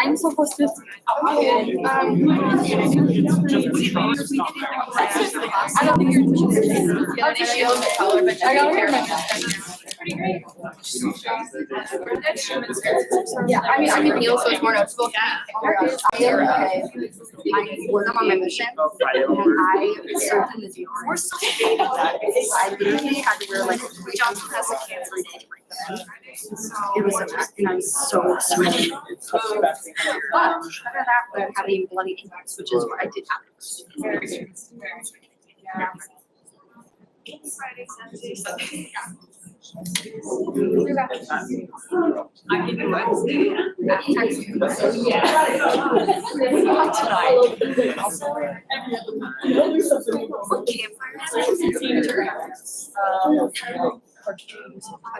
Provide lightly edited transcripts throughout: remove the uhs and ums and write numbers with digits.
I'm supposed to. I don't think you're. I'll just show the color, but I got pretty great. Yeah, I'm in Neil, so it's more noticeable. Oh my gosh, I was on my membership and I served in the DR. We're so big at that. I literally had to wear like Johnson has a cancer day. It was a mess, and I'm so sweaty. Other than that, we're having bloody impacts, which is what I did happen. I can do Wednesday. I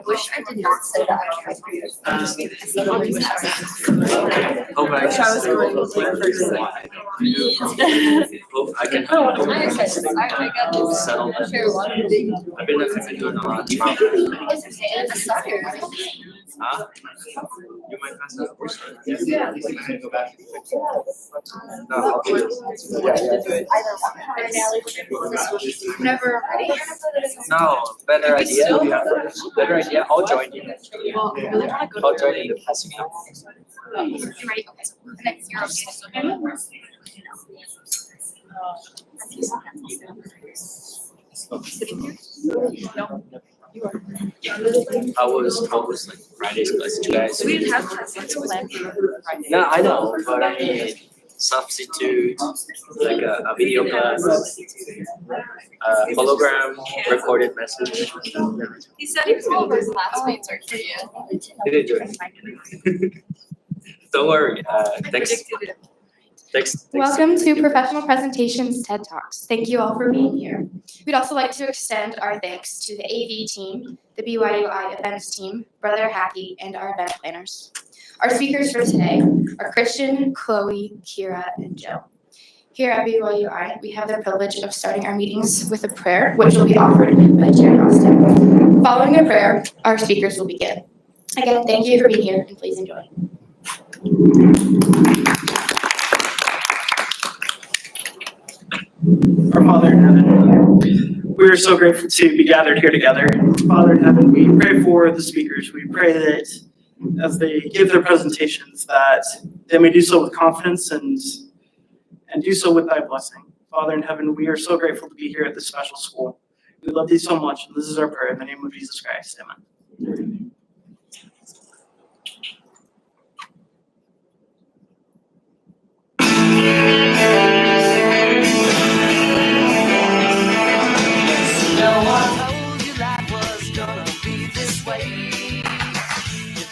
wish I did not say that. Oh, but I was going to I can settle that. I've been doing a lot of trauma. Huh? You might pass out or something. Yeah. You can go back. No, okay. Never. No, better idea. Better idea. I'll join you. I'll join you in passing out. Ready? Okay. Next, I was like Friday's class, you guys. we didn't have class No, I know, but I mean substitute like a video class, hologram, recorded message. He said he was going to his last week's Arcadia. He didn't do it. Don't worry. Thanks. Welcome to Professional Presentations TED Talks. Thank you all for being here. We'd also like to extend our thanks to the AV team, the BYU-I events team, Brother Hackey, and our event planners. Our speakers for today are Chirstian, Chloe, Kira, and Joe. Here at BYU-I, we have the privilege of starting our meetings with a prayer, which will be offered by Chair Austin. Following the prayer, our speakers will begin. Again, thank you for being here, and please enjoy. Our Father in heaven, we are so grateful to be gathered here together. Father in heaven, we pray for the speakers. We pray that as they give their presentations, that they may do so with confidence and do so with thy blessing. Father in heaven, we are so grateful to be here at this special school. We love thee so much, and this is our prayer in the name of Jesus Christ. Amen.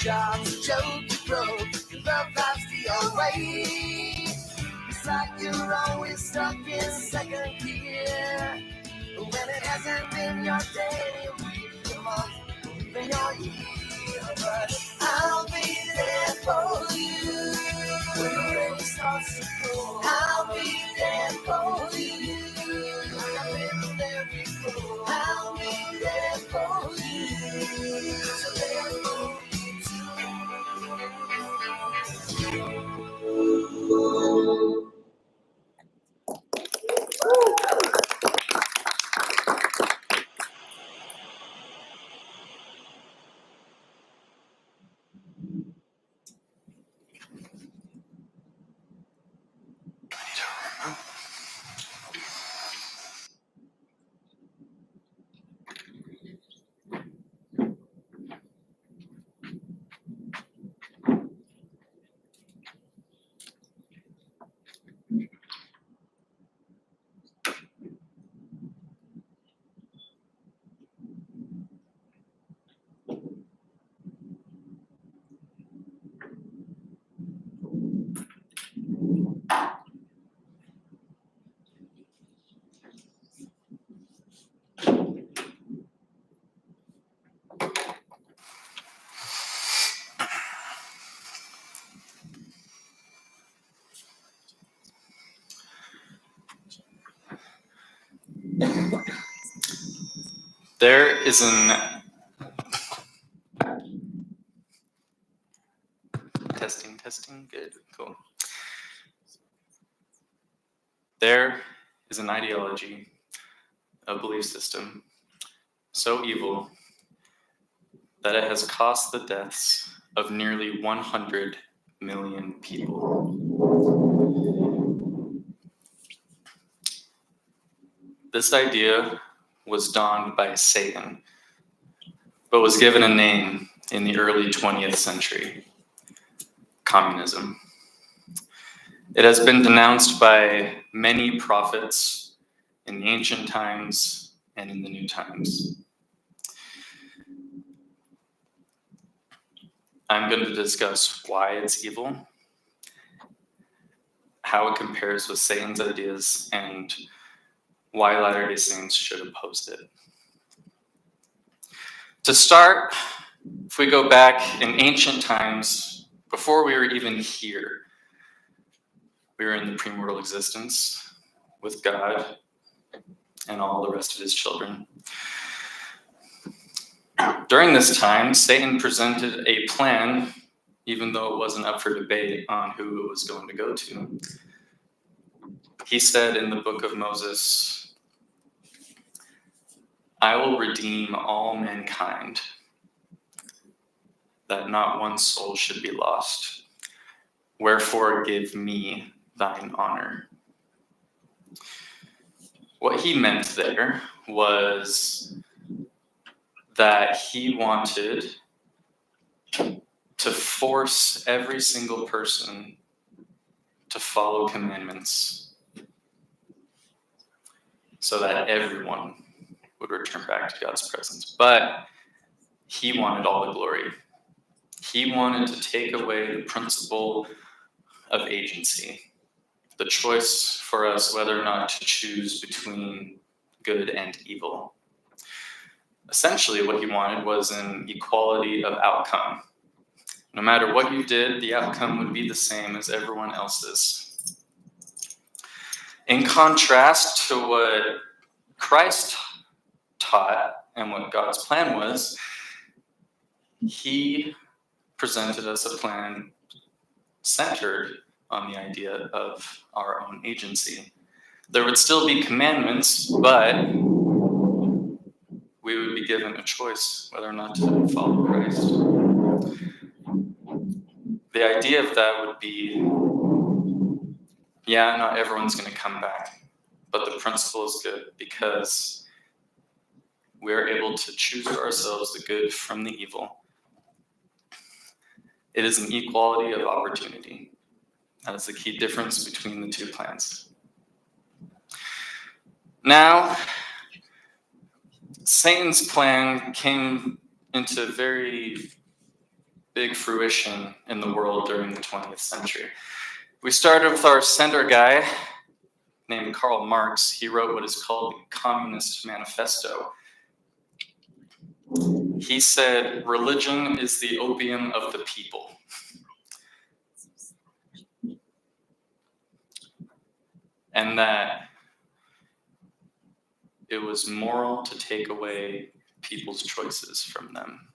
Job's a joke, you broke, your love life's the old way. It's like you're always stuck in second gear. When it hasn't been your day, week, your month, even your year. But I'll be there for you. When the rain starts to pour, I'll be there for you. I've been there before. I'll be there for you. So there for you. There is an testing, good. Cool. There is an ideology, a belief system, so evil that it has cost the deaths of nearly 100 million people. This idea was donned by Satan, but was given a name in the early 20th century: communism. It has been denounced by many prophets in the ancient times and in the new times. I'm going to discuss why it's evil, how it compares with Satan's ideas, and why Latter-day Saints should oppose it. To start, if we go back in ancient times, before we were even here, we were in the premortal existence with God and all the rest of his children. During this time, Satan presented a plan, even though it wasn't up for debate on who it was going to go to. He said in the book of Moses, "I will redeem all mankind, that not one soul should be lost. Wherefore give me thine honor." What he meant there was that he wanted to force every single person to follow commandments so that everyone would return back to God's presence. But he wanted all the glory. He wanted to take away the principle of agency, the choice for us whether or not to choose between good and evil. Essentially, what he wanted was an equality of outcome. No matter what you did, the outcome would be the same as everyone else's. In contrast to what Christ taught and what God's plan was, he presented us a plan centered on the idea of our own agency. There would still be commandments, but we would be given a choice whether or not to follow Christ. The idea of that would be, yeah, not everyone's going to come back, but the principle is good because we're able to choose for ourselves the good from the evil. It is an equality of opportunity. That is the key difference between the two plans. Now, Satan's plan came into very big fruition in the world during the 20th century. We started with our center guy named Karl Marx. He wrote what is called the Communist Manifesto. He said, "Religion is the opium of the people." And that it was moral to take away people's choices from them.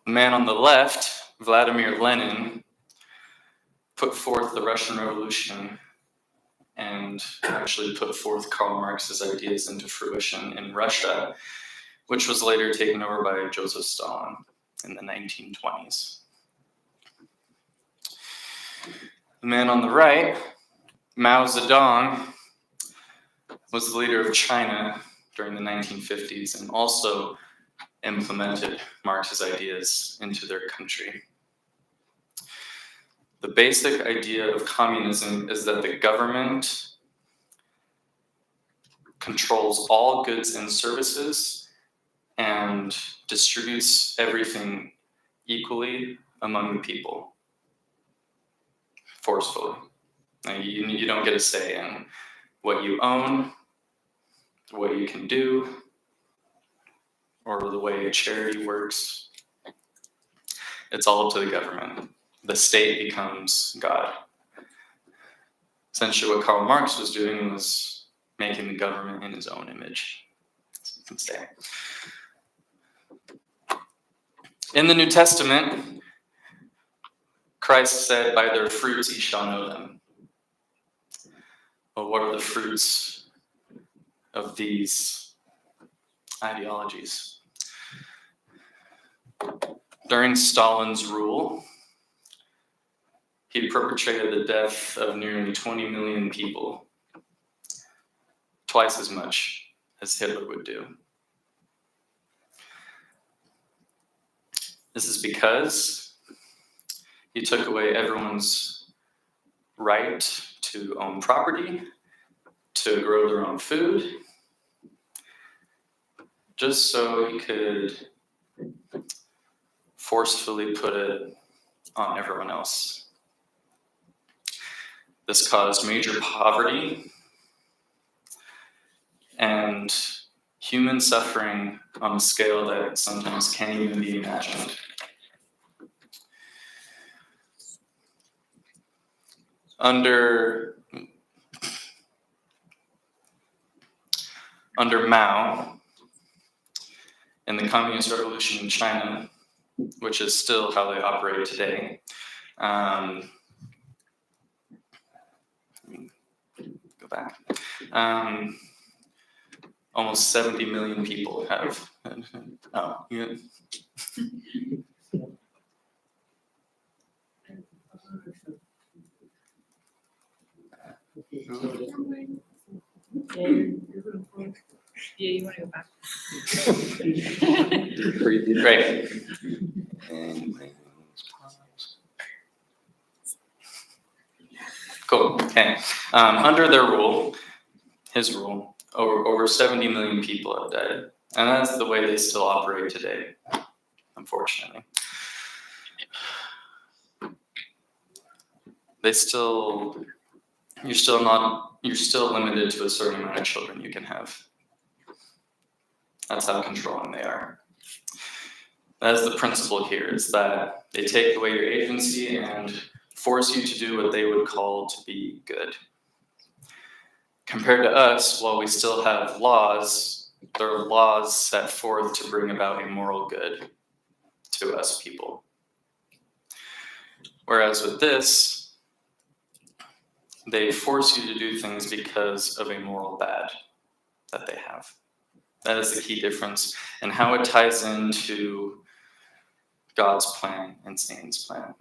The man on the left, Vladimir Lenin, put forth the Russian Revolution and actually put forth Karl Marx's ideas into fruition in Russia, which was later taken over by Joseph Stalin in the 1920s. The man on the right, Mao Zedong, was the leader of China during the 1950s and also implemented Marx's ideas into their country. The basic idea of communism is that the government controls all goods and services and distributes everything equally among the people, forcefully. Now, you don't get a say in what you own, what you can do, or the way charity works. It's all up to the government. The state becomes God. Essentially, what Karl Marx was doing was making the government in his own image, as you can say. In the New Testament, Christ said, "By their fruits ye shall know them." Well, what are the fruits of these ideologies? During Stalin's rule, he perpetrated the death of nearly 20 million people, twice as much as Hitler would do. This is because he took away everyone's right to own property, to grow their own food, just so he could forcefully put it on everyone else. This caused major poverty and human suffering on a scale that sometimes can't even be imagined. Under Mao, in the Communist Revolution in China, which is still how they operate today, go back. Almost 70 million people have. Oh, yeah. Yeah, you want to go back. Great. Cool. Okay. Under their rule, his rule, over 70 million people have died. And that's the way they still operate today, unfortunately. You're still limited to a certain amount of children you can have. That's how controlling they are. That's the principle here, is that they take away your agency and force you to do what they would call to be good. Compared to us, while we still have laws, there are laws set forth to bring about a moral good to us people. Whereas with this, they force you to do things because of a moral bad that they have. That is the key difference, and how it ties into God's plan and Satan's plan.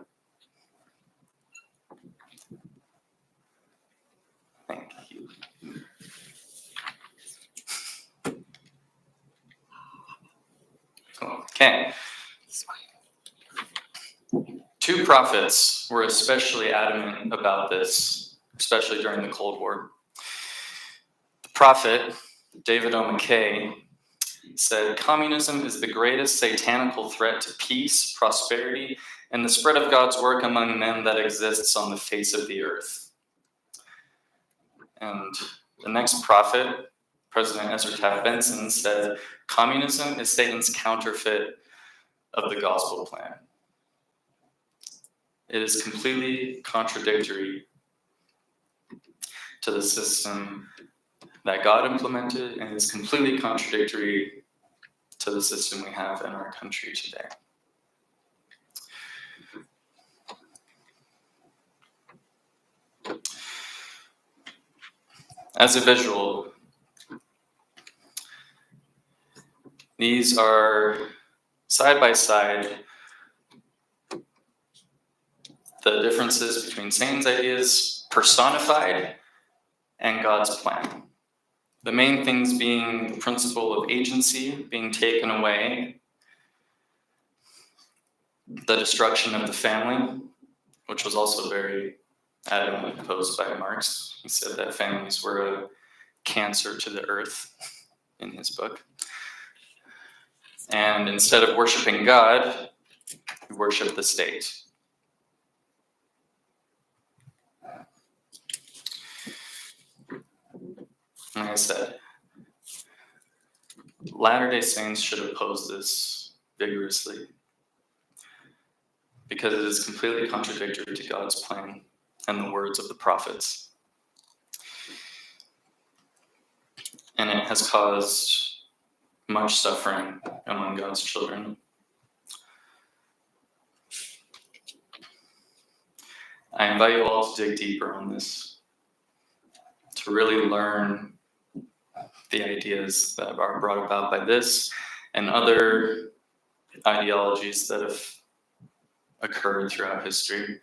Thank you. Cool. Okay. Two prophets were especially adamant about this, especially during the Cold War. The prophet, David O. McKay, said, "Communism is the greatest satanical threat to peace, prosperity, and the spread of God's work among men that exists on the face of the earth." And the next prophet, President Ezra Taft Benson, said, "Communism is Satan's counterfeit of the gospel plan." It is completely contradictory to the system that God implemented, and it's completely contradictory to the system we have in our country today. As a visual, these are side by side the differences between Satan's ideas personified and God's plan. The main things being the principle of agency being taken away, the destruction of the family, which was also very adamantly opposed by Marx. He said that families were a cancer to the earth in his book. And instead of worshiping God, we worship the state. Like I said, Latter-day Saints should oppose this vigorously because it is completely contradictory to God's plan and the words of the prophets. And it has caused much suffering among God's children. invite you all to dig deeper on this, to really learn the ideas that are brought about by this and other ideologies that have occurred throughout history,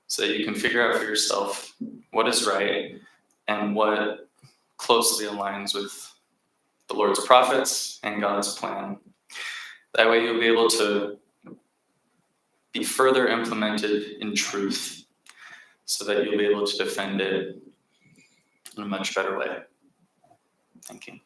so that you can figure out for yourself what is right and what closely aligns with the Lord's prophets and God's plan. That way you'll be able to be further implemented in truth, so that you'll be able to defend it in a much better way. Thank you.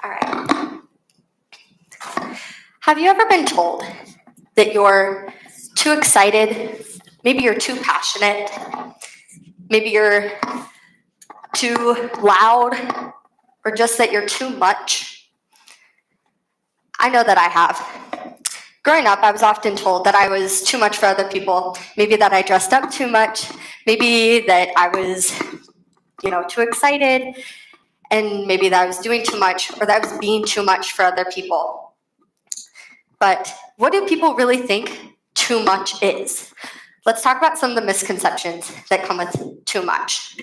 All right. Have you ever been told that you're too excited? Maybe you're too passionate. Maybe you're too loud, or just that you're too much? I know that I have. Growing up, I was often told that I was too much for other people. Maybe that I dressed up too much. Maybe that I was, too excited. And maybe that I was doing too much, or that I was being too much for other people. But what do people really think too much is? Let's talk about some of the misconceptions that come with too much.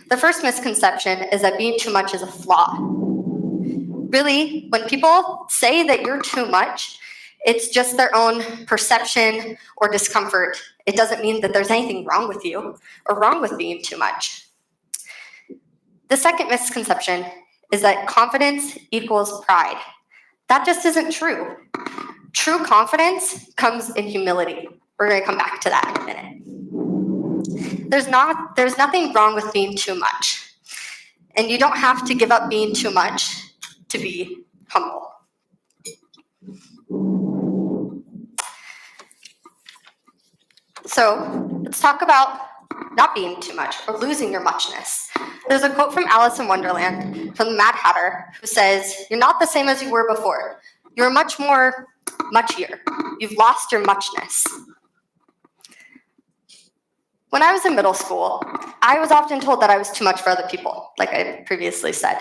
The first misconception is that being too much is a flaw. Really, when people say that you're too much, it's just their own perception or discomfort. It doesn't mean that there's anything wrong with you or wrong with being too much. The second misconception is that confidence equals pride. That just isn't true. True confidence comes in humility. We're going to come back to that in a minute. There's nothing wrong with being too much. And you don't have to give up being too much to be humble. So let's talk about not being too much or losing your muchness. There's a quote from Alice in Wonderland from the Mad Hatter who says, "You're not the same as you were before. You're much more muchier. You've lost your muchness." When I was in middle school, I was often told that I was too much for other people, like I previously said.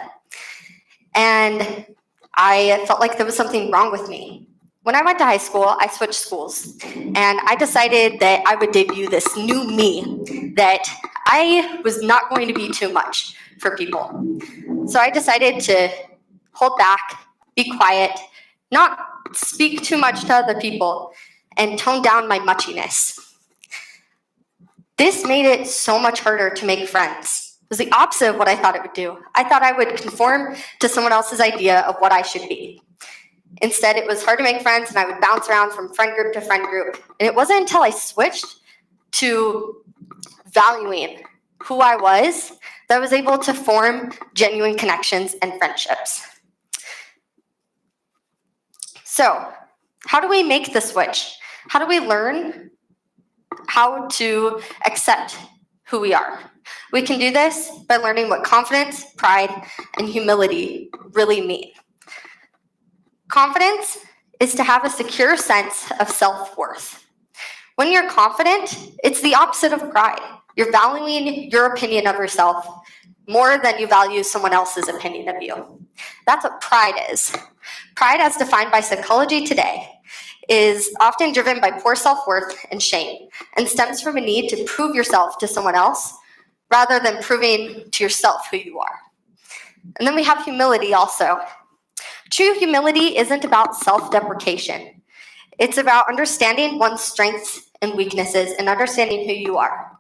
And I felt like there was something wrong with me. When I went to high school, I switched schools, and I decided that I would debut this new me, that I was not going to be too much for people. So I decided to hold back, be quiet, not speak too much to other people, and tone down my muchiness. This made it so much harder to make friends. It was the opposite of what I thought it would do. I thought I would conform to someone else's idea of what I should be. Instead, it was hard to make friends, and I would bounce around from friend group to friend group. And it wasn't until I switched to valuing who I was that I was able to form genuine connections and friendships. So, how do we make the switch? How do we learn how to accept who we are? We can do this by learning what confidence, pride, and humility really mean. Confidence is to have a secure sense of self-worth. When you're confident, it's the opposite of pride. You're valuing your opinion of yourself more than you value someone else's opinion of you. That's what pride is. Pride, as defined by psychology today, is often driven by poor self-worth and shame, and stems from a need to prove yourself to someone else rather than proving to yourself who you are. And then we have humility also. True humility isn't about self-deprecation. It's about understanding one's strengths and weaknesses and understanding who you are.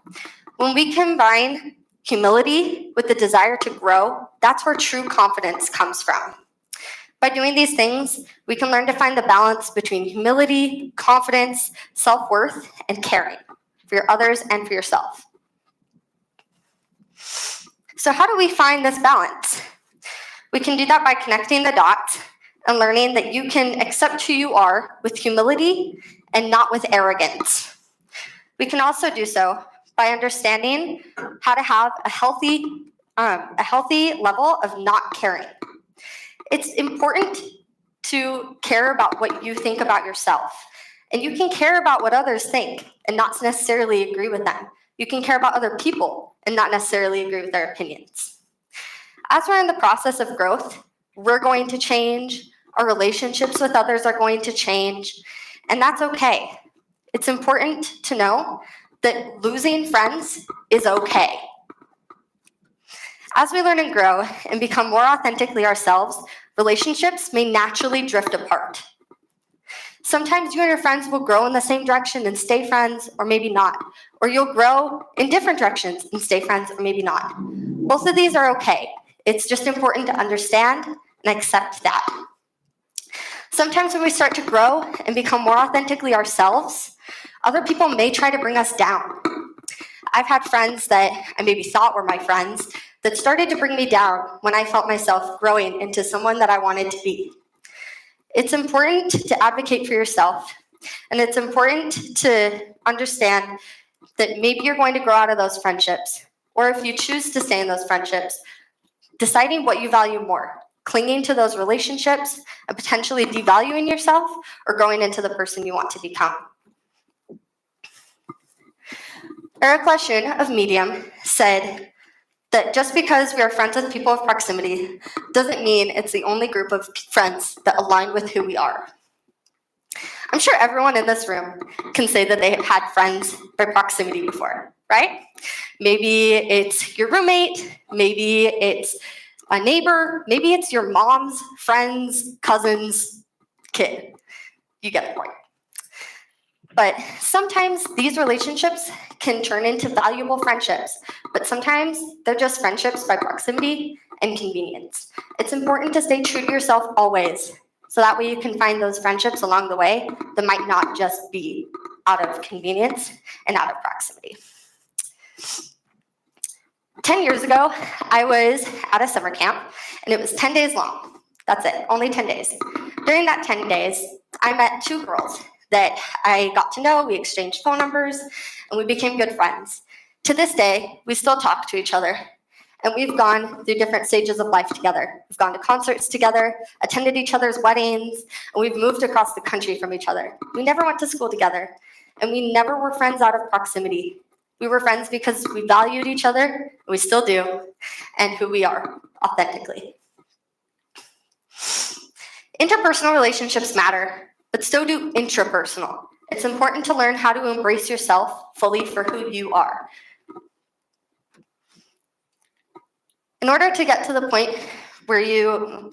When we combine humility with the desire to grow, that's where true confidence comes from. By doing these things, we can learn to find the balance between humility, confidence, self-worth, and caring for your others and for yourself. So how do we find this balance? We can do that by connecting the dots and learning that you can accept who you are with humility and not with arrogance. We can also do so by understanding how to have a healthy level of not caring. It's important to care about what you think about yourself. And you can care about what others think and not necessarily agree with them. You can care about other people and not necessarily agree with their opinions. As we're in the process of growth, we're going to change. Our relationships with others are going to change. And that's okay. It's important to know that losing friends is okay. As we learn and grow and become more authentically ourselves, relationships may naturally drift apart. Sometimes you and your friends will grow in the same direction and stay friends, or maybe not. Or you'll grow in different directions and stay friends, or maybe not. Both of these are okay. It's just important to understand and accept that. Sometimes when we start to grow and become more authentically ourselves, other people may try to bring us down. I've had friends that I maybe thought were my friends that started to bring me down when I felt myself growing into someone that I wanted to be. It's important to advocate for yourself, and it's important to understand that maybe you're going to grow out of those friendships, or if you choose to stay in those friendships, deciding what you value more, clinging to those relationships and potentially devaluing yourself, or growing into the person you want to become. Eric Lashun of Medium said that just because we are friends with people of proximity doesn't mean it's the only group of friends that align with who we are. I'm sure everyone in this room can say that they have had friends by proximity before, right? Maybe it's your roommate, maybe it's a neighbor, maybe it's your mom's friend's cousin's kid. You get the point. But sometimes these relationships can turn into valuable friendships, but sometimes they're just friendships by proximity and convenience. It's important to stay true to yourself always, so that way you can find those friendships along the way that might not just be out of convenience and out of proximity. 10 years ago, I was at a summer camp, and it was 10 days long. That's it, only 10 days. During that 10 days, I met two girls that I got to know. We exchanged phone numbers, and we became good friends. To this day, we still talk to each other, and we've gone through different stages of life together. We've gone to concerts together, attended each other's weddings, and we've moved across the country from each other. We never went to school together, and we never were friends out of proximity. We were friends because we valued each other, and we still do, and who we are authentically. Interpersonal relationships matter, but so do intrapersonal. It's important to learn how to embrace yourself fully for who you are. In order to get to the point where you,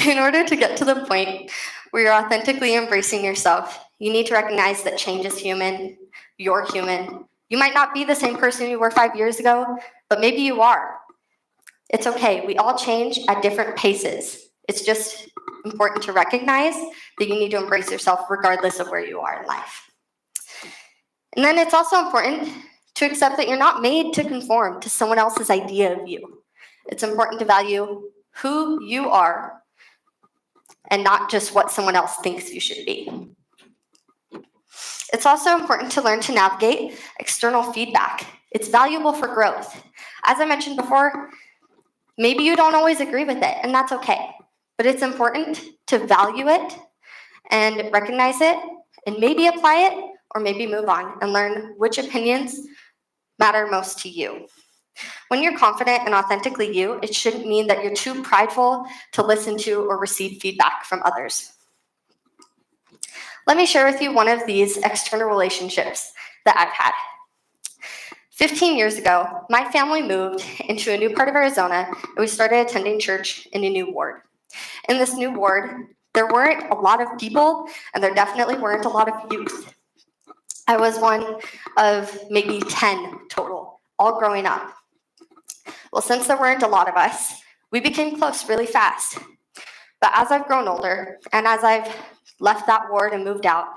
In order to get to the point where you're authentically embracing yourself, you need to recognize that change is human. You're human. You might not be the same person you were 5 years ago, but maybe you are. It's okay. We all change at different paces. It's just important to recognize that you need to embrace yourself regardless of where you are in life. And then it's also important to accept that you're not made to conform to someone else's idea of you. It's important to value who you are and not just what someone else thinks you should be. It's also important to learn to navigate external feedback. It's valuable for growth. As I mentioned before, maybe you don't always agree with it, and that's okay. but it's important to value it and recognize it and maybe apply it or maybe move on and learn which opinions matter most to you. When you're confident and authentically you, it shouldn't mean that you're too prideful to listen to or receive feedback from others. Let me share with you one of these external relationships that I've had. 15 years ago, my family moved into a new part of Arizona, and we started attending church in a new ward. In this new ward, there weren't a lot of people, and there definitely weren't a lot of youth. I was one of maybe 10 total, all growing up. Well, since there weren't a lot of us, we became close really fast. But as I've grown older, and as I've left that ward and moved out,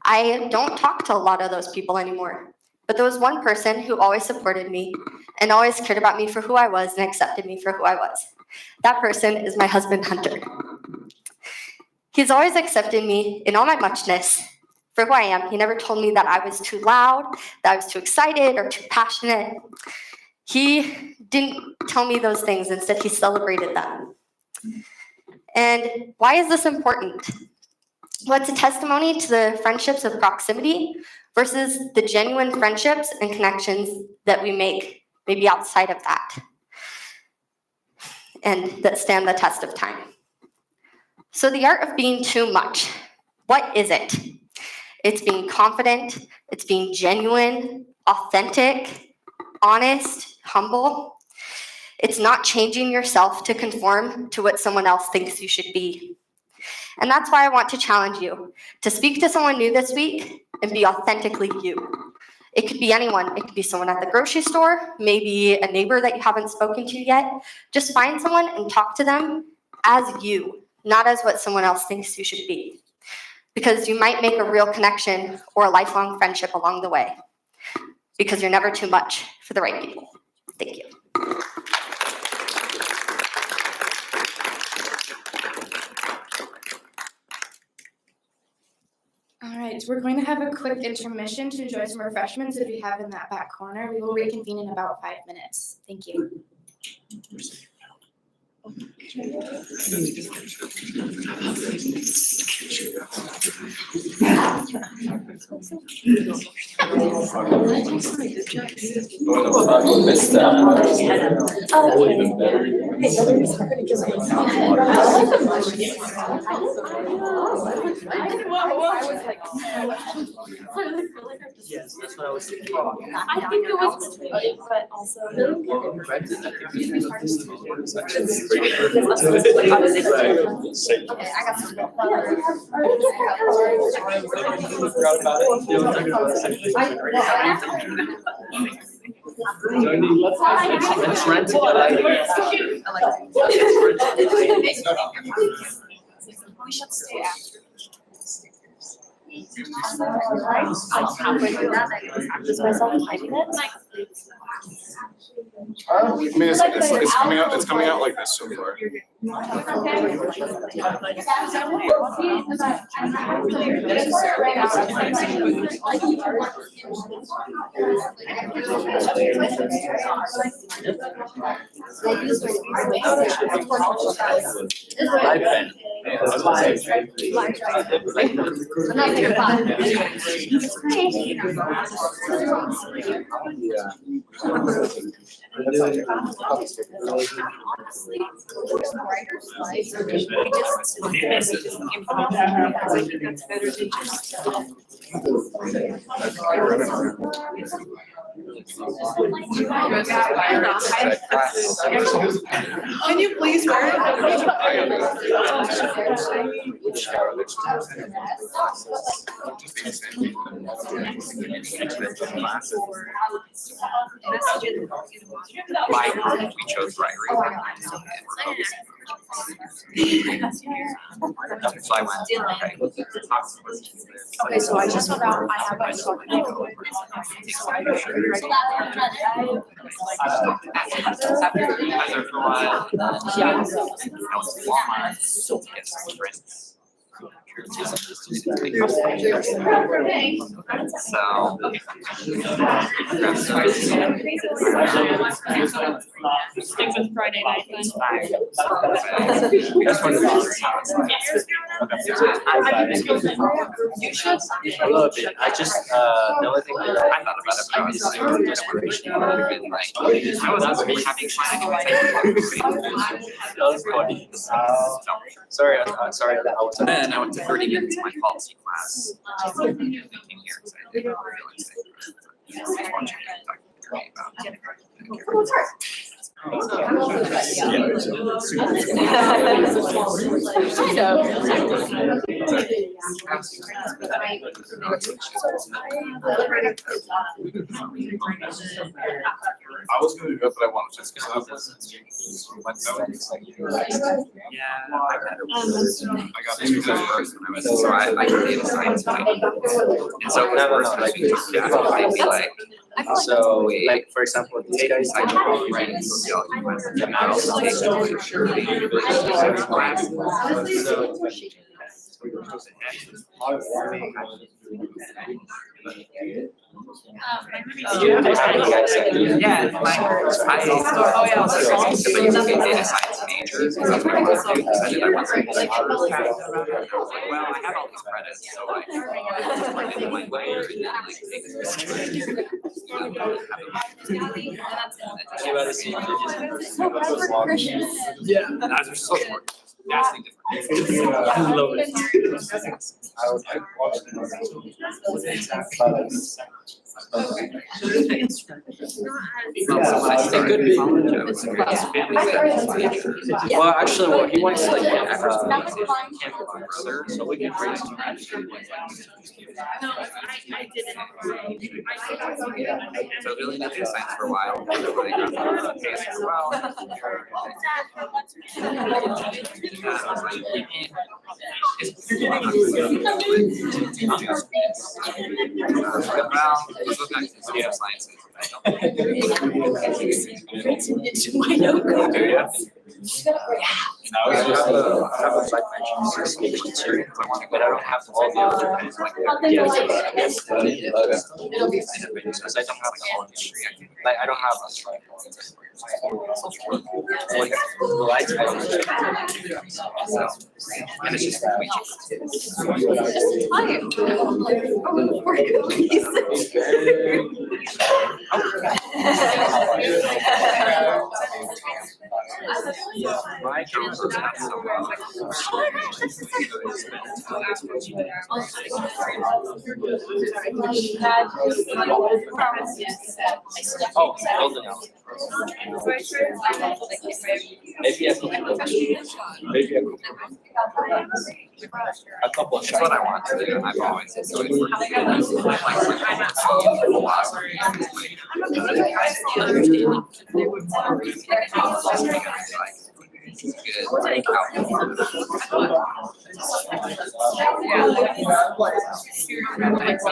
I don't talk to a lot of those people anymore. But there was one person who always supported me and always cared about me for who I was and accepted me for who I was. That person is my husband, Hunter. He's always accepted me in all my muchness for who I am. He never told me that I was too loud, that I was too excited or too passionate. He didn't tell me those things. Instead, he celebrated them. And why is this important? Well, it's a testimony to the friendships of proximity versus the genuine friendships and connections that we make maybe outside of that and that stand the test of time. So the art of being too much, what is it? It's being confident, it's being genuine, authentic, honest, humble. It's not changing yourself to conform to what someone else thinks you should be. And that's why I want to challenge you to speak to someone new this week and be authentically you. It could be anyone. It could be someone at the grocery store, maybe a neighbor that you haven't spoken to yet. Just find someone and talk to them as you, not as what someone else thinks you should be. Because you might make a real connection or a lifelong friendship along the way. Because you're never too much for the right people. Thank you. All right, we're going to have a quick intermission to enjoy some refreshments that we have in that back corner. We will reconvene in about 5 minutes. Thank you. Yes, that's what I was thinking. I think it was between, but also. Okay, I got some. Let's rent We should stay after. Halfway through that, I practice myself hiding it. I mean, it's coming out like this so far. I've been. Can you please wear it? We chose Ryrie. So I went, Okay, so I just forgot I have my Heather for a while. Yeah. I went to Walmart to get some prints. Stick with Friday night then. You should. A little bit. I just, the only thing that I thought about it, but I was like, desperation. I would have been like, I was really having fun anyway. That was funny. Sorry, sorry that I was. And then I went to 30 minutes of my policy class. Thinking here, because I didn't realize that. I was watching a documentary about I was gonna do it, but I wanted to. I got two first when I was. so I did data science major. And so No, I'd be like, So, like, for example, data is like, right, sociology class, and I also take class. Yeah, like, I also took a data science major, so that's what I wanted to do, because I did that once a week. And I was like, well, I have all these credits, so I just bring it in my way, and then like take this. Yeah, that's just social work. Vastly different. I love it. Well, actually, well, he wants like camp officer, so we can raise him. No, I didn't. So I really did data science for a while. And then when I got okay, I said, well, I was like, well, let's look at social sciences. Into my yoga. I have a psych major too, but I don't have all the other things like because I don't have a whole history. Like I don't have a strike. Like light And it's just my jobs are not so well. Oh, building out. Maybe a couple of That's what I want to do, and I've always enjoyed working. I like philosophy. Good,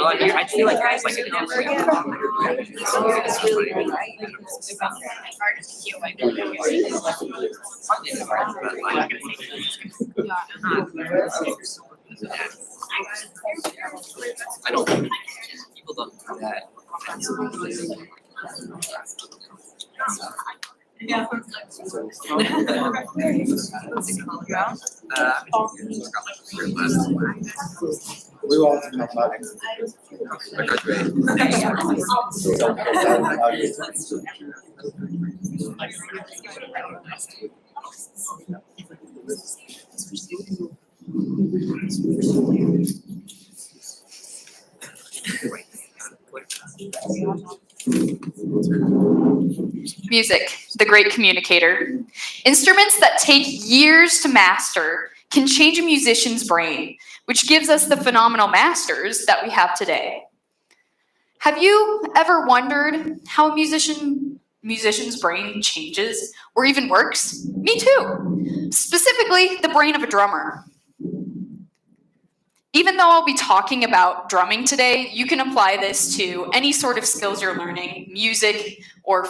like, I feel like it's like an I don't think people don't do that. Yeah. We will have to talk about it. I graduated. Music, the great communicator. Instruments that take years to master can change a musician's brain, which gives us the phenomenal masters that we have today. Have you ever wondered how a musician's brain changes or even works? Me too. Specifically, the brain of a drummer. Even though I'll be talking about drumming today, you can apply this to any sort of skills you're learning, music, or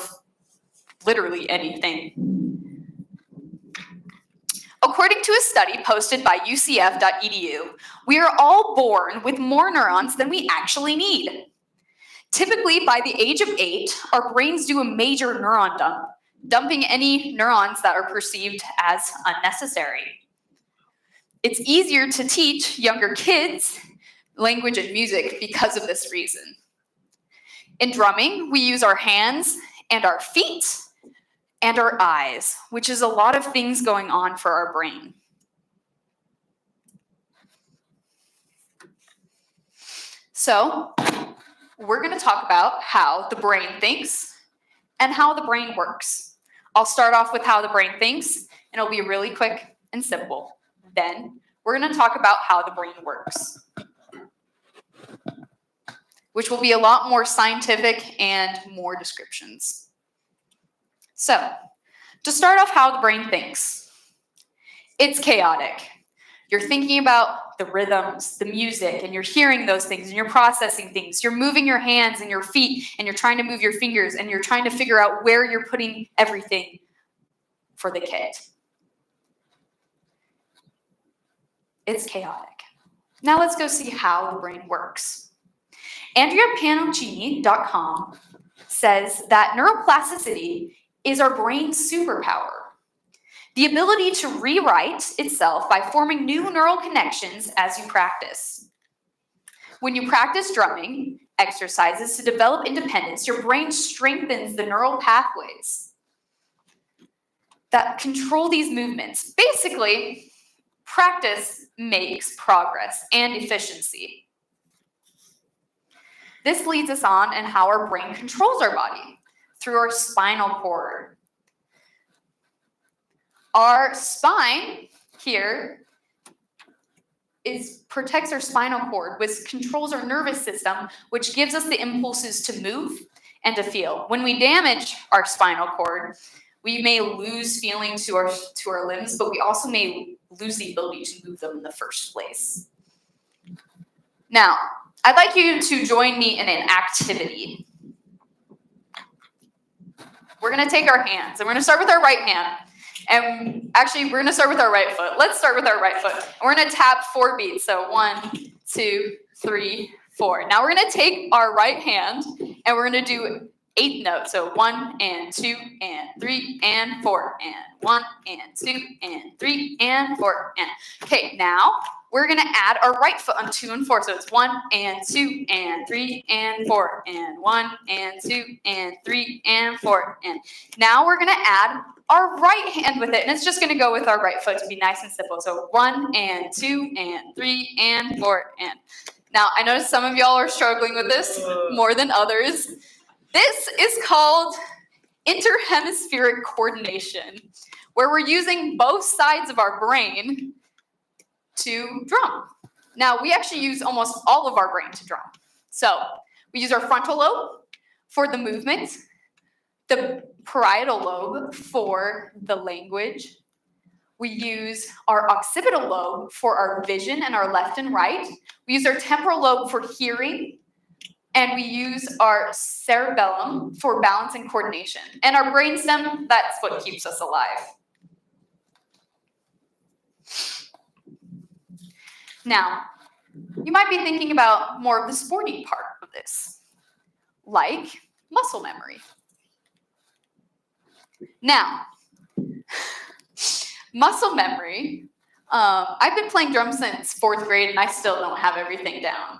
literally anything. According to a study posted by ucf.edu, we are all born with more neurons than we actually need. Typically, by the age of 8, our brains do a major neuron dump, dumping any neurons that are perceived as unnecessary. It's easier to teach younger kids language and music because of this reason. In drumming, we use our hands and our feet and our eyes, which is a lot of things going on for our brain. So, we're going to talk about how the brain thinks and how the brain works. I'll start off with how the brain thinks, and it'll be really quick and simple. Then, we're going to talk about how the brain works, which will be a lot more scientific and more descriptions. So, to start off how the brain thinks, it's chaotic. You're thinking about the rhythms, the music, and you're hearing those things, and you're processing things. You're moving your hands and your feet, and you're trying to move your fingers, and you're trying to figure out where you're putting everything for the kid. It's chaotic. Now let's go see how the brain works. AndreaPanocchini.com says that neuroplasticity is our brain's superpower. The ability to rewrite itself by forming new neural connections as you practice. When you practice drumming exercises to develop independence, your brain strengthens the neural pathways that control these movements. Basically, practice makes progress and efficiency. This leads us on in how our brain controls our body through our spinal cord. Our spine here protects our spinal cord, which controls our nervous system, which gives us the impulses to move and to feel. When we damage our spinal cord, we may lose feeling to our limbs, but we also may lose the ability to move them in the first place. Now, I'd like you to join me in an activity. We're going to take our hands, and we're going to start with our right hand. And actually, we're going to start with our right foot. Let's start with our right foot. And we're going to tap 4 beats. So 1, 2, 3, 4. Now we're going to take our right hand, and we're going to do 8 notes. So 1 and 2 and 3 and 4 and 1 and 2 and 3 and 4 and. Okay, now we're going to add our right foot on 2 and 4. So it's 1 and 2 and 3 and 4 and 1 and 2 and 3 and 4 and. Now we're going to add our right hand with it, and it's just going to go with our right foot to be nice and simple. So 1 and 2 and 3 and 4 and. Now I notice some of y'all are struggling with this more than others. This is called interhemispheric coordination, where we're using both sides of our brain to drum. Now, we actually use almost all of our brain to drum. So, we use our frontal lobe for the movement, the parietal lobe for the language. We use our occipital lobe for our vision and our left and right. We use our temporal lobe for hearing. And we use our cerebellum for balance and coordination. And our brainstem, that's what keeps us alive. Now, you might be thinking about more of the sporty part of this, like muscle memory. Now, muscle memory, I've been playing drums since 4th grade and I still don't have everything down.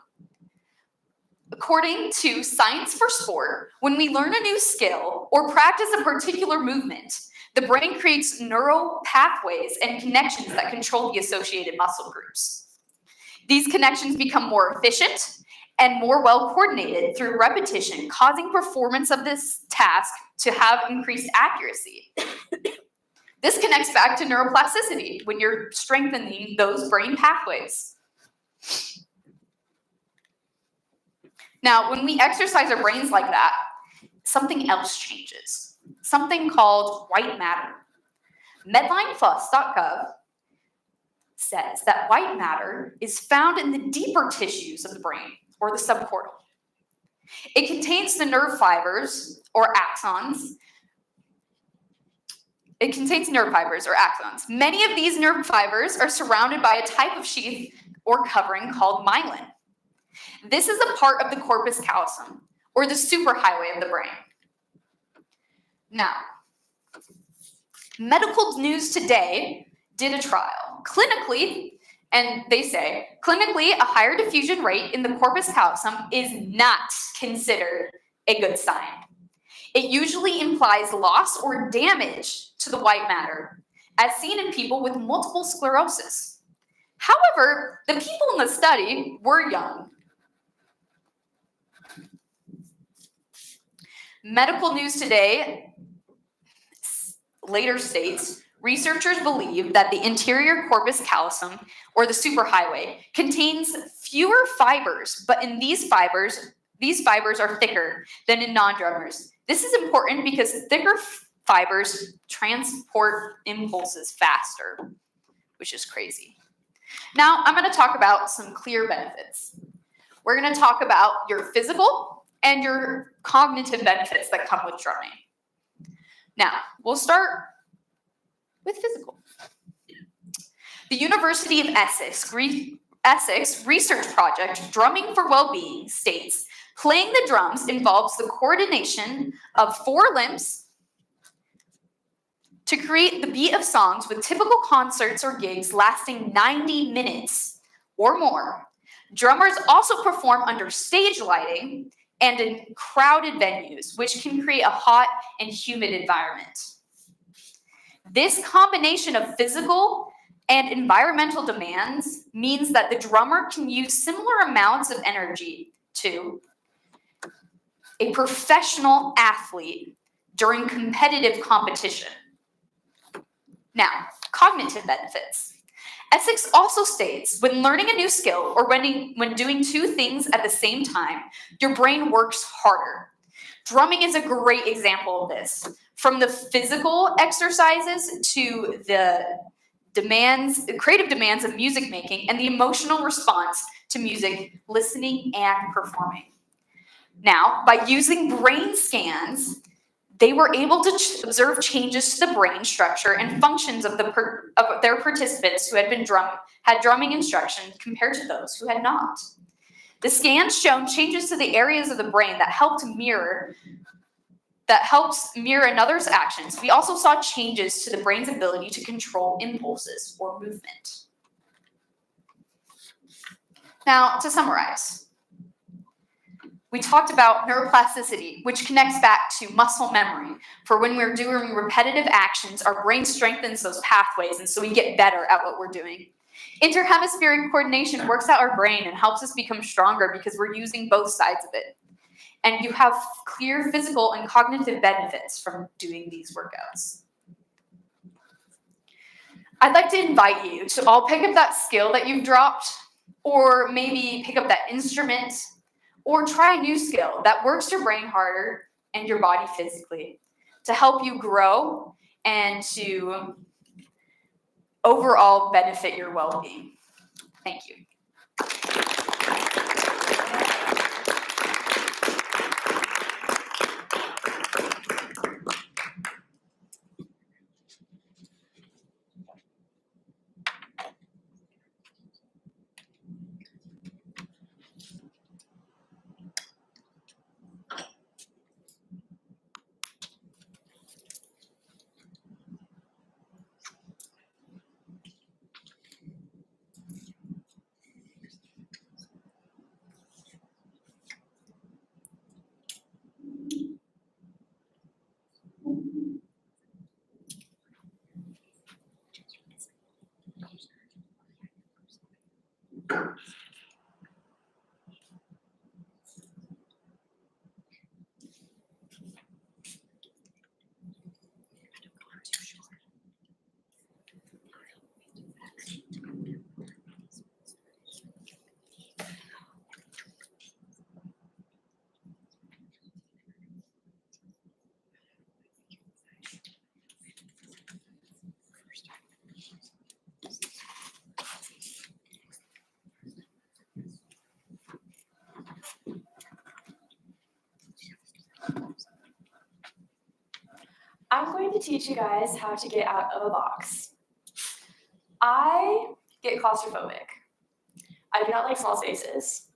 According to Science for Sport, when we learn a new skill or practice a particular movement, the brain creates neural pathways and connections that control the associated muscle groups. These connections become more efficient and more well coordinated through repetition, causing performance of this task to have increased accuracy. This connects back to neuroplasticity when you're strengthening those brain pathways. Now, when we exercise our brains like that, something else changes. Something called white matter. MedlineFuss.gov says that white matter is found in the deeper tissues of the brain, or the subcortical. It contains the nerve fibers, or axons. It contains nerve fibers or axons. Many of these nerve fibers are surrounded by a type of sheath or covering called myelin. This is a part of the corpus callosum, or the superhighway of the brain. Now, Medical News Today did a trial. Clinically, and they say, clinically, a higher diffusion rate in the corpus callosum is not considered a good sign. It usually implies loss or damage to the white matter, as seen in people with multiple sclerosis. However, the people in the study were young. Medical News Today later states, researchers believe that the interior corpus callosum, or the superhighway, contains fewer fibers, but in these fibers are thicker than in non-drummers. This is important because thicker fibers transport impulses faster, which is crazy. Now, I'm going to talk about some clear benefits. We're going to talk about your physical and your cognitive benefits that come with drumming. Now, we'll start with physical. The University of Essex research project, Drumming for Wellbeing, states, playing the drums involves the coordination of 4 limbs to create the beat of songs with typical concerts or gigs lasting 90 minutes or more. Drummers also perform under stage lighting and in crowded venues, which can create a hot and humid environment. This combination of physical and environmental demands means that the drummer can use similar amounts of energy to a professional athlete during competitive competition. Now, cognitive benefits. Essex also states, when learning a new skill or when doing 2 things at the same time, your brain works harder. Drumming is a great example of this. From the physical exercises to the creative demands of music making and the emotional response to music, listening and performing. Now, by using brain scans, they were able to observe changes to the brain structure and functions of their participants who had drumming instruction compared to those who had not. The scans shown changes to the areas of the brain that helps mirror another's actions. We also saw changes to the brain's ability to control impulses or movement. Now, to summarize, we talked about neuroplasticity, which connects back to muscle memory. For when we're doing repetitive actions, our brain strengthens those pathways, and so we get better at what we're doing. Interhemispheric coordination works out our brain and helps us become stronger because we're using both sides of it. And you have clear physical and cognitive benefits from doing these workouts. I'd like to invite you to all pick up that skill that you've dropped, or maybe pick up that instrument, or try a new skill that works your brain harder and your body physically to help you grow and to overall benefit your well-being. Thank you. going to teach you guys how to get out of a box. I get claustrophobic. I do not like small spaces.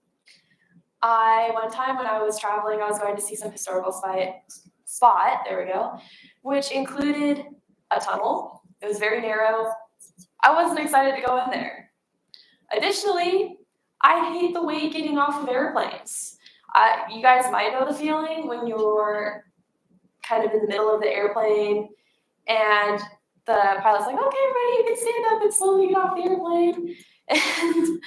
One time when I was traveling, I was going to see some historical spot, there we go, which included a tunnel. It was very narrow. I wasn't excited to go in there. Additionally, I hate the wait getting off of airplanes. You guys might know the feeling when you're kind of in the middle of the airplane and the pilot's like, okay, ready, you can stand up and slowly get off the airplane. And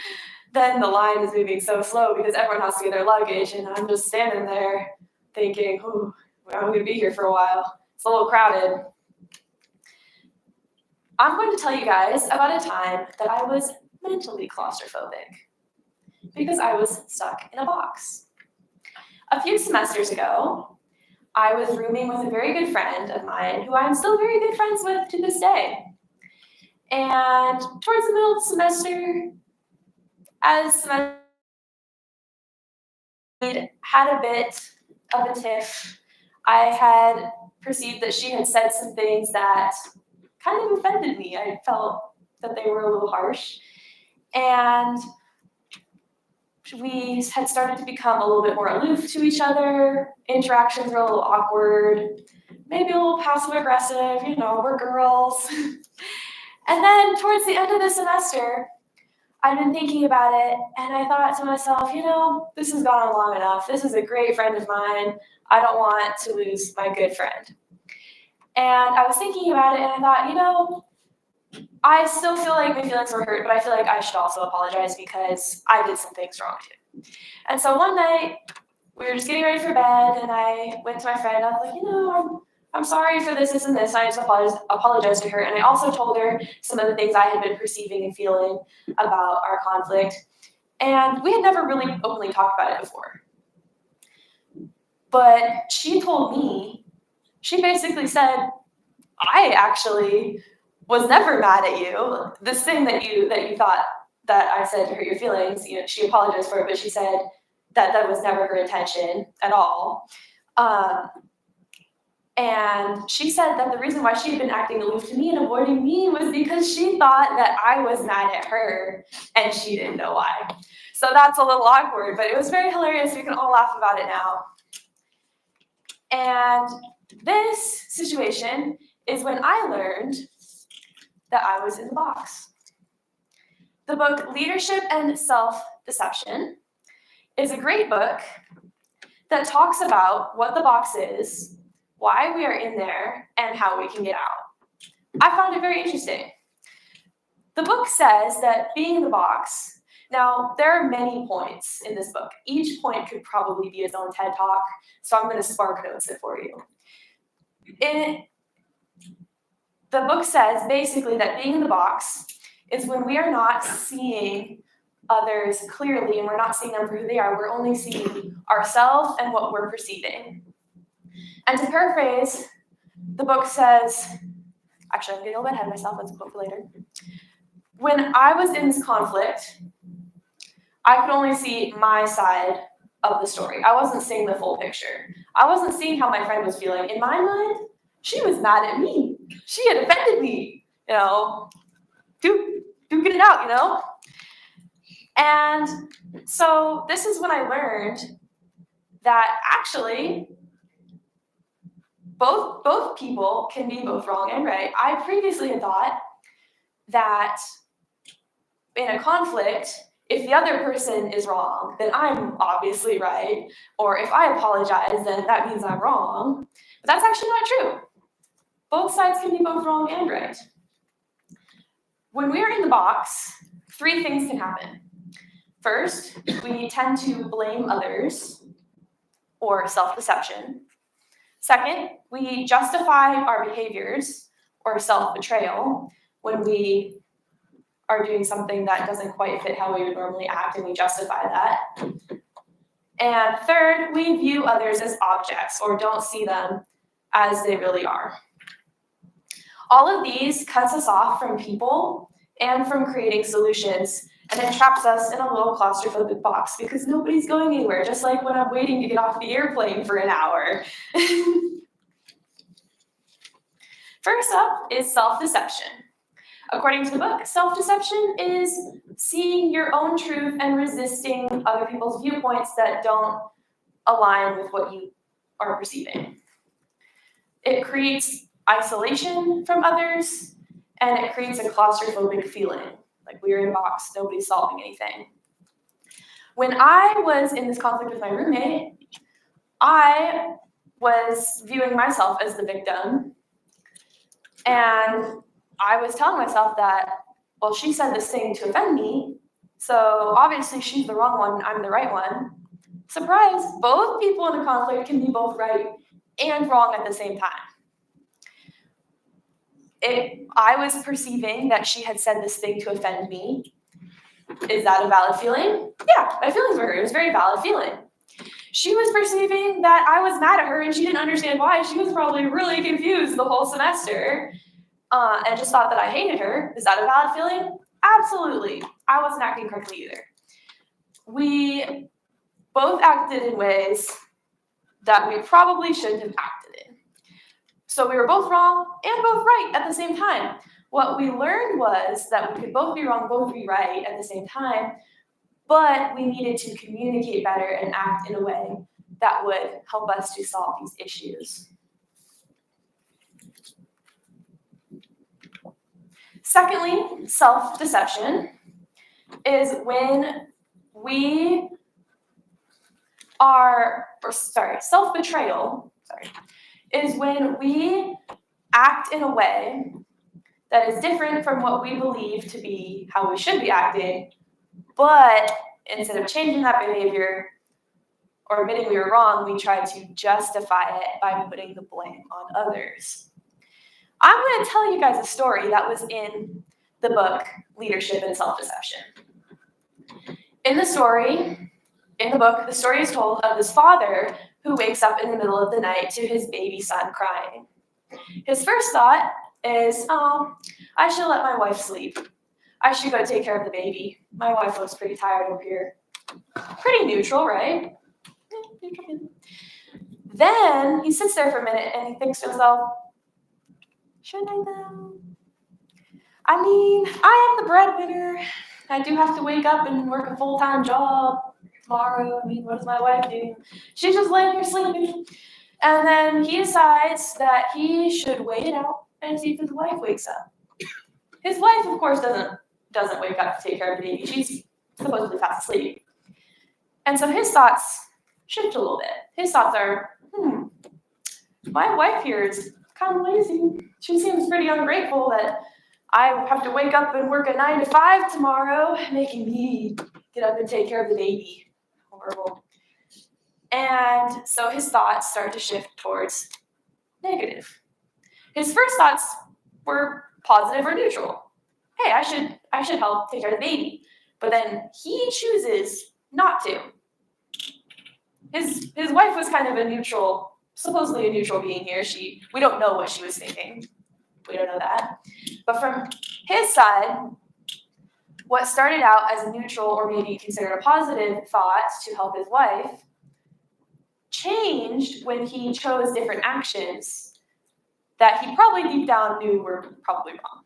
then the line is moving so slow because everyone has to get their luggage, and I'm just standing there thinking, oh, I'm going to be here for a while. It's a little crowded. I'm going to tell you guys about a time that I was mentally claustrophobic because I was stuck in a box. A few semesters ago, I was rooming with a very good friend of mine who I'm still very good friends with to this day. And towards the middle of the semester, as semester had a bit of a tiff, I had perceived that she had said some things that kind of offended me. I felt that they were a little harsh. And we had started to become a little bit more aloof to each other. Interactions were a little awkward, maybe a little passive aggressive, we're girls. And then towards the end of the semester, I'd been thinking about it, and I thought to myself, this has gone on long enough. This is a great friend of mine. I don't want to lose my good friend. And I was thinking about it, and I thought, I still feel like my feelings were hurt, but I feel like I should also apologize because I did some things wrong too. And so one night, we were just getting ready for bed, and I went to my friend. I was like, I'm sorry for this, and this. I just apologized to her. And I also told her some of the things I had been perceiving and feeling about our conflict. And we had never really openly talked about it before. But she told me, she basically said, I actually was never mad at you. This thing that you thought that I said to hurt your feelings, she apologized for it, but she said that was never her intention at all. And she said that the reason why she had been acting aloof to me and avoiding me was because she thought that I was mad at her and she didn't know why. So that's a little awkward, but it was very hilarious. We can all laugh about it now. And this situation is when I learned that I was in the box. The book Leadership and Self-Deception is a great book that talks about what the box is, why we are in there, and how we can get out. I found it very interesting. The book says that being in the box, now there are many points in this book. Each point could probably be its own TED Talk, so I'm going to spark notes it for you. The book says basically that being in the box is when we are not seeing others clearly and we're not seeing them for who they are. We're only seeing ourselves and what we're perceiving. And to paraphrase, the book says, actually, I'm getting a little bit ahead of myself. Let's quote for later. When I was in this conflict, I could only see my side of the story. I wasn't seeing the full picture. I wasn't seeing how my friend was feeling. In my mind, she was mad at me. She had offended me. Do get it out, And so this is when I learned that actually both people can be both wrong and right. I previously had thought that in a conflict, if the other person is wrong, then I'm obviously right. Or if I apologize, then that means I'm wrong. But that's actually not true. Both sides can be both wrong and right. When we are in the box, 3 things can happen. First, we tend to blame others, or self-deception. Second, we justify our behaviors, or self-betrayal, when we are doing something that doesn't quite fit how we would normally act, and we justify that. And third, we view others as objects, or don't see them as they really are. All of these cuts us off from people and from creating solutions, and it traps us in a little claustrophobic box because nobody's going anywhere, just like when I'm waiting to get off the airplane for an hour. First up is self-deception. According to the book, self-deception is seeing your own truth and resisting other people's viewpoints that don't align with what you are perceiving. It creates isolation from others, and it creates a claustrophobic feeling, like we're in a box, nobody's solving anything. When I was in this conflict with my roommate, I was viewing myself as the victim, and I was telling myself that, well, she said this thing to offend me, so obviously she's the wrong one, I'm the right one. Surprise, both people in a conflict can be both right and wrong at the same time. I was perceiving that she had said this thing to offend me. Is that a valid feeling? Yeah, my feelings were hurt. It was a very valid feeling. She was perceiving that I was mad at her and she didn't understand why. She was probably really confused the whole semester and just thought that I hated her. Is that a valid feeling? Absolutely. I wasn't acting correctly either. We both acted in ways that we probably shouldn't have acted in. So we were both wrong and both right at the same time. What we learned was that we could both be wrong, both be right at the same time, but we needed to communicate better and act in a way that would help us to solve these issues. Secondly, self-deception is when we self-betrayal, is when we act in a way that is different from what we believe to be how we should be acting, but instead of changing that behavior or admitting we were wrong, we try to justify it by putting the blame on others. I'm going to tell you guys a story that was in the book, Leadership and Self-Deception. In the book, the story is told of this father who wakes up in the middle of the night to his baby son crying. His first thought is, I should let my wife sleep. I should go take care of the baby. My wife looks pretty tired over here. Pretty neutral, right? Then he sits there for a minute and he thinks to himself, should I though? I mean, I am the breadwinner. I do have to wake up and work a full-time job tomorrow. I mean, what does my wife do? She's just laying here sleeping. And then he decides that he should wait it out and see if his wife wakes up. His wife, of course, doesn't wake up to take care of the baby. She's supposedly fast asleep. And so his thoughts shift a little bit. His thoughts are, my wife here is kind of lazy. She seems pretty ungrateful that I have to wake up and work a 9 to 5 tomorrow, making me get up and take care of the baby. Horrible. And so his thoughts start to shift towards negative. His first thoughts were positive or neutral. Hey, I should help take care of the baby. But then he chooses not to. His wife was kind of a neutral, supposedly a neutral being here. We don't know what she was thinking. We don't know that. But from his side, what started out as a neutral or maybe considered a positive thought to help his wife changed when he chose different actions that he probably deep down knew were probably wrong.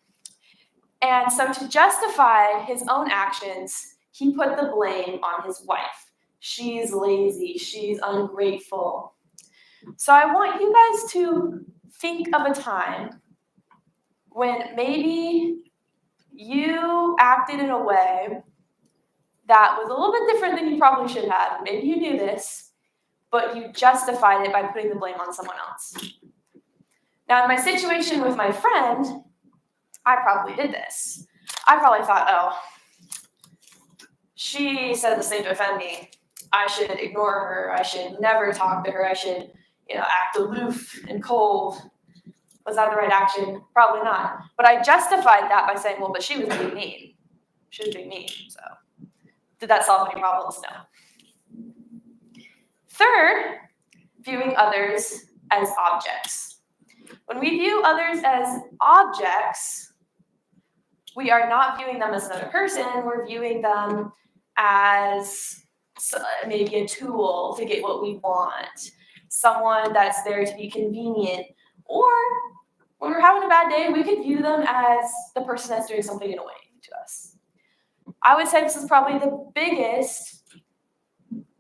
And so to justify his own actions, he put the blame on his wife. She's lazy, she's ungrateful. So I want you guys to think of a time when maybe you acted in a way that was a little bit different than you probably should have. Maybe you knew this, but you justified it by putting the blame on someone else. Now, in my situation with my friend, I probably did this. I probably thought, oh, she said this thing to offend me. I should ignore her. I should never talk to her. I should, act aloof and cold. Was that the right action? Probably not. But I justified that by saying, well, but she was being mean. She was being mean. So did that solve any problems? No. Third, viewing others as objects. When we view others as objects, we are not viewing them as another person. We're viewing them as maybe a tool to get what we want, someone that's there to be convenient, or When we're having a bad day, we could view them as the person that's doing something annoying to us. I would say this is probably the biggest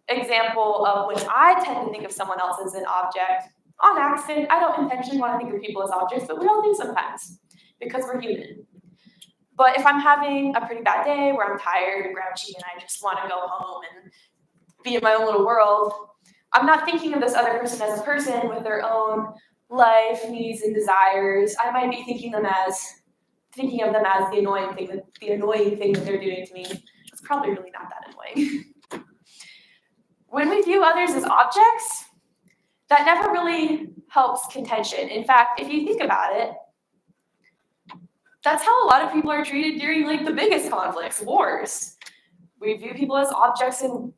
example of when I tend to think of someone else as an object. On accident, I don't intentionally want to think of people as objects, but we all do sometimes because we're human. But if I'm having a pretty bad day where I'm tired and grouchy and I just want to go home and be in my own little world, I'm not thinking of this other person as a person with their own life, needs, and desires. I might be thinking of them as the annoying thing that they're doing to me. It's probably really not that annoying. When we view others as objects, that never really helps contention. In fact, if you think about it, that's how a lot of people are treated during like the biggest conflicts, wars. We view people as objects in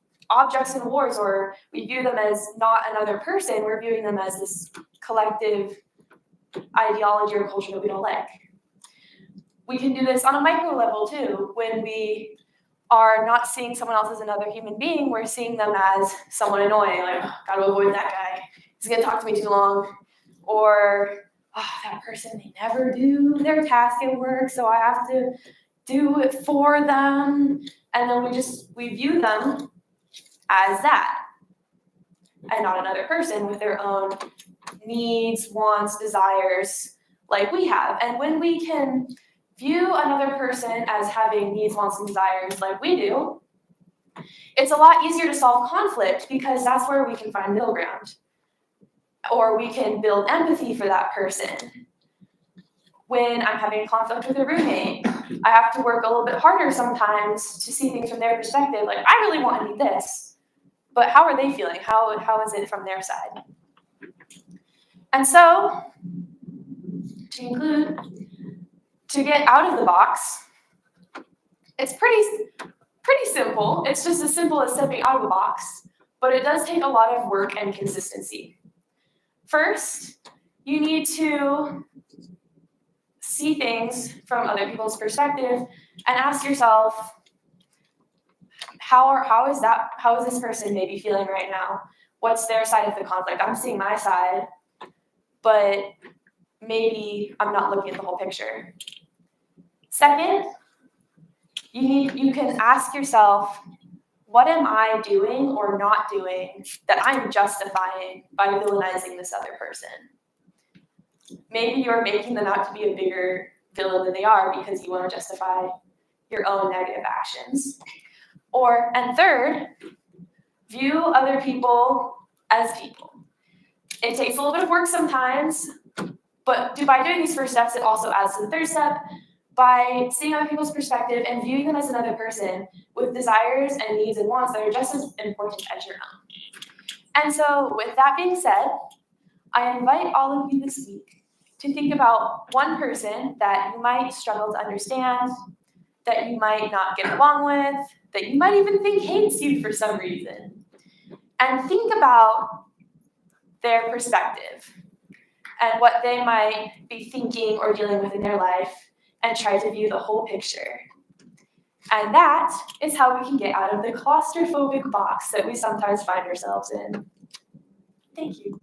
wars, or we view them as not another person. We're viewing them as this collective ideology or culture that we don't like. We can do this on a micro level too. When we are not seeing someone else as another human being, we're seeing them as someone annoying, like, oh, gotta avoid that guy. He's gonna talk to me too long. Or, oh, that person, they never do their task at work, so I have to do it for them. And then we view them as that, and not another person with their own needs, wants, desires like we have. And when we can view another person as having needs, wants, and desires like we do, it's a lot easier to solve conflict because that's where we can find middle ground. Or we can build empathy for that person. When I'm having a conflict with a roommate, I have to work a little bit harder sometimes to see things from their perspective. Like, I really want to need this, but how are they feeling? How is it from their side? And so, to conclude, to get out of the box, it's pretty simple. It's just as simple as stepping out of the box, but it does take a lot of work and consistency. First, you need to see things from other people's perspective and ask yourself, how is this person maybe feeling right now? What's their side of the conflict? I'm seeing my side, but maybe I'm not looking at the whole picture. Second, you can ask yourself, what am I doing or not doing that I'm justifying by villainizing this other person? Maybe you're making them out to be a bigger villain than they are because you want to justify your own negative actions. And third, view other people as people. It takes a little bit of work sometimes, but by doing these first steps, it also adds to the third step. By seeing other people's perspective and viewing them as another person with desires and needs and wants that are just as important as your own. And so with that being said, I invite all of you this week to think about one person that you might struggle to understand, that you might not get along with, that you might even think hates you for some reason. And think about their perspective and what they might be thinking or dealing with in their life, and try to view the whole picture. And that is how we can get out of the claustrophobic box that we sometimes find ourselves in. Thank you.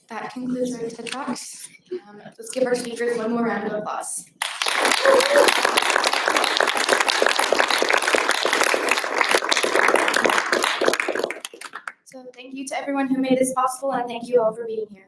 That concludes our TED Talks. Let's give our speakers one more round of applause. So thank you to everyone who made this possible, and thank you all for being here.